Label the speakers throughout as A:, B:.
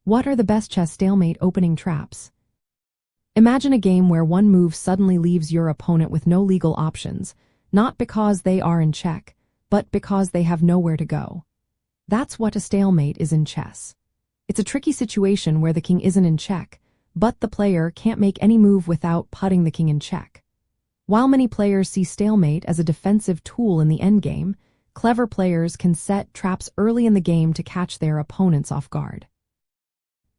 A: What are the best chess stalemate opening traps? Imagine a game where one move suddenly leaves your opponent with no legal options, not because they are in check, but because they have nowhere to go. That's what a stalemate is in chess. It's a tricky situation where the king isn't in check, but the player can't make any move without putting the king in check. While many players see stalemate as a defensive tool in the endgame, clever players can set traps early in the game to catch their opponents off guard.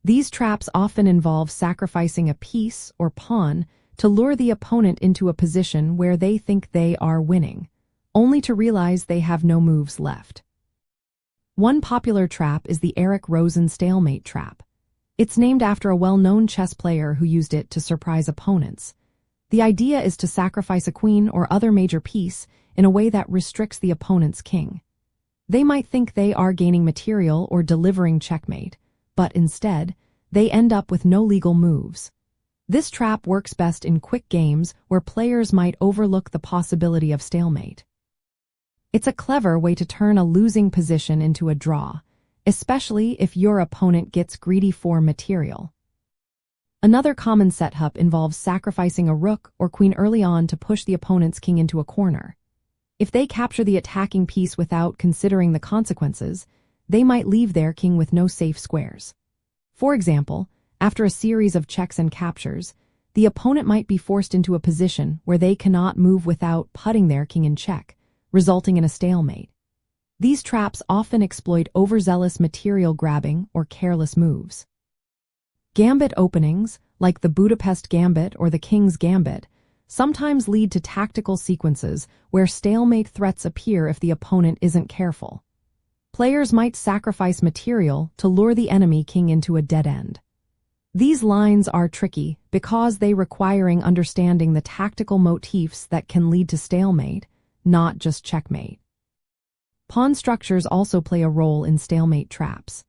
A: These traps often involve sacrificing a piece or pawn to lure the opponent into a position where they think they are winning, only to realize they have no moves left. One popular trap is the Eric Rosen stalemate trap. It's named after a well-known chess player who used it to surprise opponents. The idea is to sacrifice a queen or other major piece in a way that restricts the opponent's king. They might think they are gaining material or delivering checkmate, but instead, they end up with no legal moves. This trap works best in quick games where players might overlook the possibility of stalemate. It's a clever way to turn a losing position into a draw, especially if your opponent gets greedy for material. Another common setup involves sacrificing a rook or queen early on to push the opponent's king into a corner. If they capture the attacking piece without considering the consequences, they might leave their king with no safe squares. For example, after a series of checks and captures, the opponent might be forced into a position where they cannot move without putting their king in check, resulting in a stalemate. These traps often exploit overzealous material grabbing or careless moves. Gambit openings, like the Budapest Gambit or the King's Gambit, sometimes lead to tactical sequences where stalemate threats appear if the opponent isn't careful. Players might sacrifice material to lure the enemy king into a dead end. These lines are tricky because they require understanding the tactical motifs that can lead to stalemate, not just checkmate. Pawn structures also play a role in stalemate traps.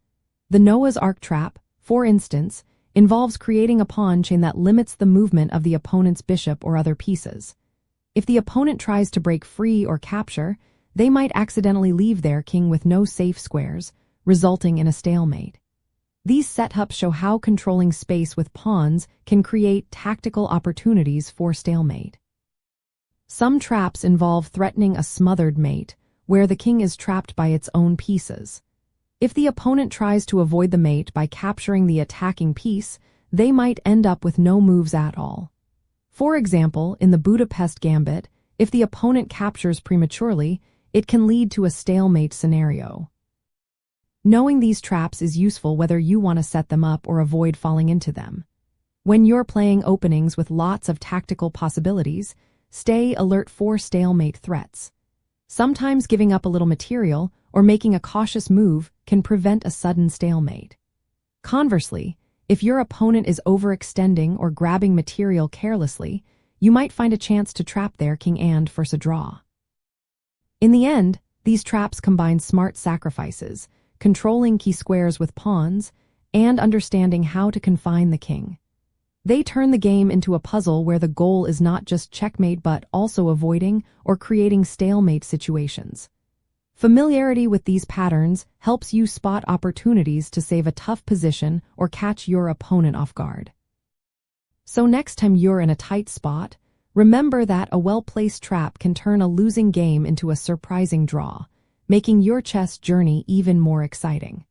A: The Noah's Ark trap, for instance, involves creating a pawn chain that limits the movement of the opponent's bishop or other pieces. If the opponent tries to break free or capture, they might accidentally leave their king with no safe squares, resulting in a stalemate. These setups show how controlling space with pawns can create tactical opportunities for stalemate. Some traps involve threatening a smothered mate, where the king is trapped by its own pieces. If the opponent tries to avoid the mate by capturing the attacking piece, they might end up with no moves at all. For example, in the Budapest Gambit, if the opponent captures prematurely, it can lead to a stalemate scenario. Knowing these traps is useful whether you want to set them up or avoid falling into them. When you're playing openings with lots of tactical possibilities, stay alert for stalemate threats. Sometimes giving up a little material or making a cautious move can prevent a sudden stalemate. Conversely, if your opponent is overextending or grabbing material carelessly, you might find a chance to trap their king and force a draw. In the end, these traps combine smart sacrifices, controlling key squares with pawns, and understanding how to confine the king. They turn the game into a puzzle where the goal is not just checkmate but also avoiding or creating stalemate situations. Familiarity with these patterns helps you spot opportunities to save a tough position or catch your opponent off guard. So next time you're in a tight spot, remember that a well-placed trap can turn a losing game into a surprising draw, making your chess journey even more exciting.